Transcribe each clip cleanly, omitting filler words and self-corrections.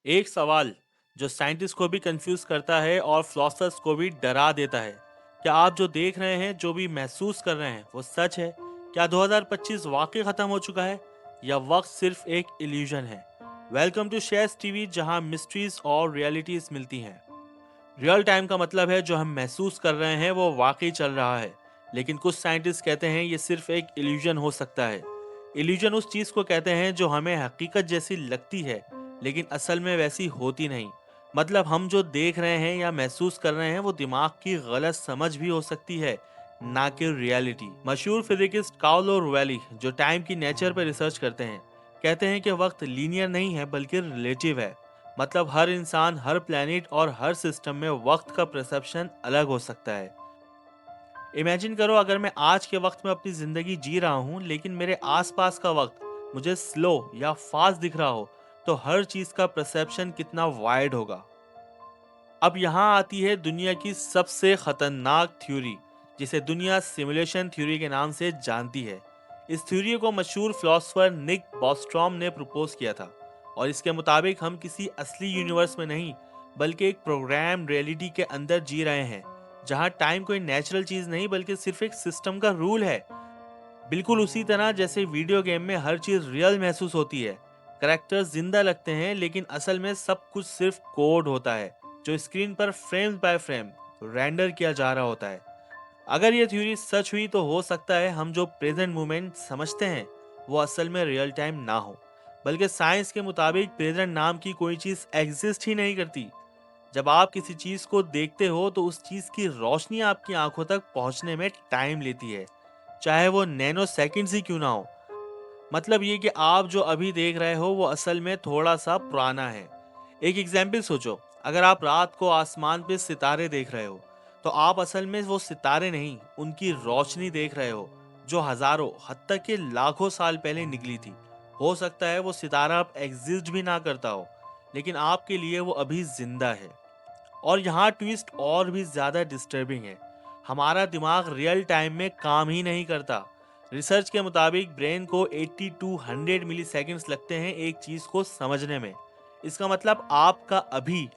एक सवाल जो साइंटिस्ट को भी कंफ्यूज करता है और फिलोसफर्स को भी डरा देता है। क्या आप जो देख रहे हैं, जो भी महसूस कर रहे हैं, वो सच है? क्या 2025 वाकई खत्म हो चुका है या वक्त सिर्फ एक इल्यूजन है? वेलकम टू शेयर्स टीवी, जहां मिस्ट्रीज और रियलिटीज मिलती हैं। रियल टाइम का मतलब है जो हम महसूस कर रहे हैं वो वाकई चल रहा है, लेकिन कुछ साइंटिस्ट कहते हैं ये सिर्फ एक इल्यूजन हो सकता है। इल्यूजन उस चीज को कहते हैं जो हमें हकीकत जैसी लगती है, लेकिन असल में वैसी होती नहीं। मतलब हम जो देख रहे हैं या महसूस कर रहे हैं वो दिमाग की गलत समझ भी हो सकती है, ना कि रियलिटी। मशहूर फिजिकिस्ट काउलो रोवेली, जो टाइम की नेचर पर रिसर्च करते हैं, कहते हैं कि वक्त लीनियर नहीं है बल्कि रिलेटिव है। मतलब हर इंसान, हर प्लेनेट और हर सिस्टम में वक्त का परसेप्शन अलग हो सकता है। इमेजिन करो, अगर मैं आज के वक्त में अपनी जिंदगी जी रहा हूँ, लेकिन मेरे आसपास का वक्त मुझे स्लो या फास्ट दिख रहा हो, तो हर चीज का परसेप्शन कितना वाइड होगा। अब यहाँ आती है दुनिया की सबसे खतरनाक थ्योरी, जिसे दुनिया सिमुलेशन थ्योरी के नाम से जानती है। इस थ्योरी को मशहूर फिलोसोफर निक बॉस्ट्रॉम ने प्रपोज किया था, और इसके मुताबिक हम किसी असली यूनिवर्स में नहीं, बल्कि एक प्रोग्राम रियलिटी के अंदर जी रहे हैं, जहाँ टाइम कोई नेचुरल चीज नहीं बल्कि सिर्फ एक सिस्टम का रूल है। बिल्कुल उसी तरह जैसे वीडियो गेम में हर चीज रियल महसूस होती है, करेक्टर्स जिंदा लगते हैं, लेकिन असल में सब कुछ सिर्फ कोड होता है जो स्क्रीन पर फ्रेम बाय फ्रेम रेंडर किया जा रहा होता है। अगर ये थ्योरी सच हुई तो हो सकता है हम जो प्रेजेंट मोमेंट समझते हैं वो असल में रियल टाइम ना हो, बल्कि साइंस के मुताबिक प्रेजेंट नाम की कोई चीज एग्जिस्ट ही नहीं करती। जब आप किसी चीज को देखते हो तो उस चीज की रोशनी आपकी आंखों तक पहुंचने में टाइम लेती है, चाहे वो नैनो सेकंड्स ही क्यों ना हो। मतलब ये कि आप जो अभी देख रहे हो वो असल में थोड़ा सा पुराना है। एक एग्जाम्पल सोचो, अगर आप रात को आसमान पे सितारे देख रहे हो, तो आप असल में वो सितारे नहीं, उनकी रोशनी देख रहे हो, जो हजारों, हद तक के लाखों साल पहले निकली थी। हो सकता है वो सितारा अब एग्जिस्ट भी ना करता हो, लेकिन आपके लिए वो अभी जिंदा है। और यहाँ ट्विस्ट और भी ज्यादा डिस्टर्बिंग है। हमारा दिमाग रियल टाइम में काम ही नहीं करता। रिसर्च के मुताबिक ब्रेन को 80 टू 100 मिली सेकेंड्स लगते हैं एक चीज को समझने में। इसका मतलब आपका अभी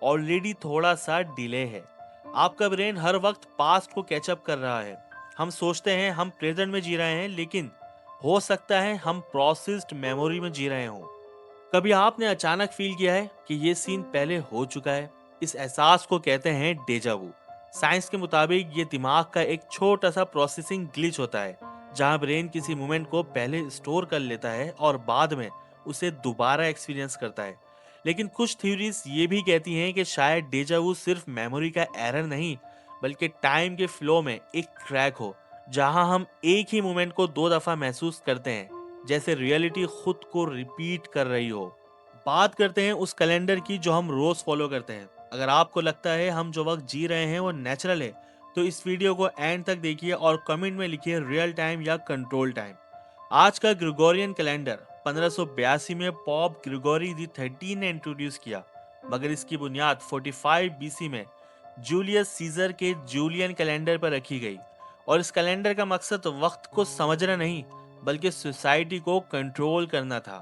ऑलरेडी थोड़ा सा डिले है। आपका ब्रेन हर वक्त पास्ट को कैचअप कर रहा है। हम सोचते हैं हम प्रेजेंट में जी रहे हैं, लेकिन हो सकता है हम प्रोसेस्ड मेमोरी में जी रहे हों। कभी आपने अचानक फील किया है कि ये सीन पहले हो चुका है? इस एहसास को कहते हैं डेजा वू। साइंस के मुताबिक ये दिमाग का एक छोटा सा प्रोसेसिंग ग्लिच होता है, जहां ब्रेन किसी मोमेंट को पहले स्टोर कर लेता है और बाद में उसे दोबारा एक्सपीरियंस करता है। लेकिन कुछ थ्योरीज ये भी कहती हैं कि शायद डेजा वू सिर्फ मेमोरी का एरर नहीं, बल्कि टाइम के फ्लो में एक क्रैक हो, जहां हम एक ही मोमेंट को दो दफा महसूस करते हैं, जैसे रियलिटी खुद को रिपीट कर रही हो। बात करते हैं उस कैलेंडर की जो हम रोज फॉलो करते हैं। अगर आपको लगता है हम जो वक्त जी रहे हैं वो नेचुरल है, तो इस वीडियो को एंड तक देखिए और कमेंट में लिखिए रियल टाइम या कंट्रोल टाइम। आज का ग्रिगोरियन कैलेंडर 1582 में पॉप ग्रिगोरी दी 13 ने इंट्रोड्यूस किया, मगर इसकी बुनियाद 45 बीसी में जूलियस सीजर के जूलियन कैलेंडर पर रखी गई। और इस कैलेंडर का मकसद वक्त को समझना नहीं, बल्कि सोसाइटी को कंट्रोल करना था।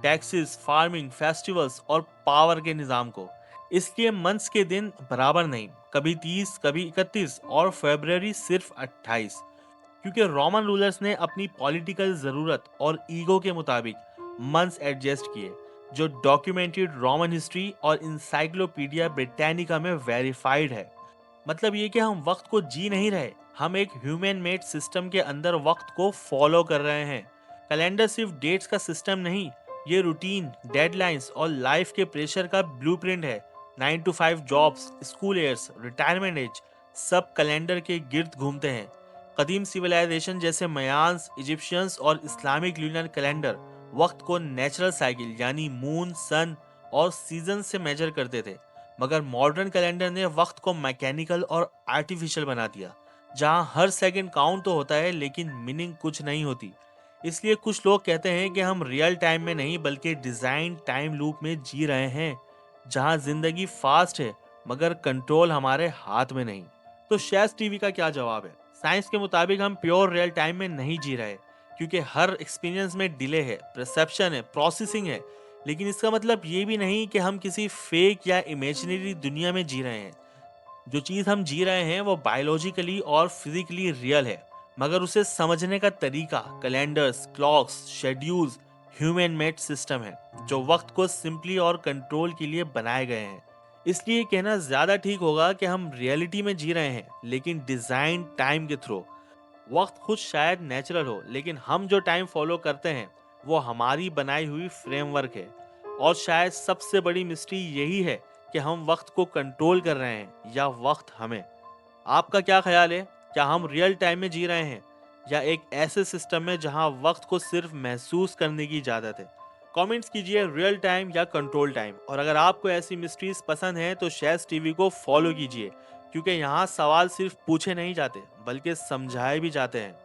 टैक्सेस, फार्मिंग, फेस्टिवल्स और पावर के निजाम को। इसलिए मंथ्स के दिन बराबर नहीं, कभी 30, कभी 31 और फरवरी सिर्फ 28, क्योंकि रोमन रूलर्स ने अपनी पॉलिटिकल जरूरत और ईगो के मुताबिक मंथ्स एडजस्ट किए, जो डॉक्यूमेंटेड रोमन हिस्ट्री और इंसाइक्लोपीडिया ब्रिटानिका में वेरीफाइड है। मतलब ये कि हम वक्त को जी नहीं रहे, हम एक ह्यूमन मेड सिस्टम के अंदर वक्त को फॉलो कर रहे हैं। कैलेंडर सिर्फ डेट्स का सिस्टम नहीं, ये रूटीन, डेडलाइंस और लाइफ के प्रेशर का ब्लूप्रिंट है। 9 to 5 jobs, school years, retirement age, सब कैलेंडर के गिर्द घूमते हैं। कदीम सिविलाइजेशन जैसे मयान्स, इजिप्शियंस और इस्लामिक ल्यूनर कैलेंडर वक्त को नेचुरल साइकिल यानी मून, सन और सीजन से मेजर करते थे। मगर मॉडर्न कैलेंडर ने वक्त को मैकेनिकल और आर्टिफिशियल बना दिया, जहां हर सेकंड काउंट तो होता है लेकिन मीनिंग कुछ नहीं होती। इसलिए कुछ लोग कहते हैं कि हम रियल टाइम में नहीं बल्कि डिजाइन टाइम लूप में जी रहे हैं, जहां जिंदगी फास्ट है मगर कंट्रोल हमारे हाथ में नहीं। तो शेष टीवी का क्या जवाब है? साइंस के मुताबिक हम प्योर रियल टाइम में नहीं जी रहे, क्योंकि हर एक्सपीरियंस में डिले है, परसेप्शन है, प्रोसेसिंग है। लेकिन इसका मतलब ये भी नहीं कि हम किसी फेक या इमेजिनरी दुनिया में जी रहे हैं। जो चीज़ हम जी रहे हैं वो बायोलॉजिकली और फिजिकली रियल है, मगर उसे समझने का तरीका calendars, clocks, schedules, human made system है जो वक्त को सिंपली और कंट्रोल के लिए बनाए गए हैं। इसलिए कहना ज़्यादा ठीक होगा कि हम रियलिटी में जी रहे हैं, लेकिन डिज़ाइन टाइम के थ्रू। वक्त खुद शायद नेचुरल हो, लेकिन हम जो टाइम फॉलो करते हैं वो हमारी बनाई हुई फ्रेमवर्क है। और शायद सबसे बड़ी मिस्ट्री यही है कि हम वक्त को कंट्रोल कर रहे हैं या वक्त हमें। आपका क्या ख्याल है? क्या हम रियल टाइम में जी रहे हैं या एक ऐसे सिस्टम में जहां वक्त को सिर्फ महसूस करने की इजाजत है? कमेंट्स कीजिए रियल टाइम या कंट्रोल टाइम। और अगर आपको ऐसी मिस्ट्रीज पसंद है तो शेज़ टीवी को फॉलो कीजिए, क्योंकि यहाँ सवाल सिर्फ पूछे नहीं जाते बल्कि समझाए भी जाते हैं।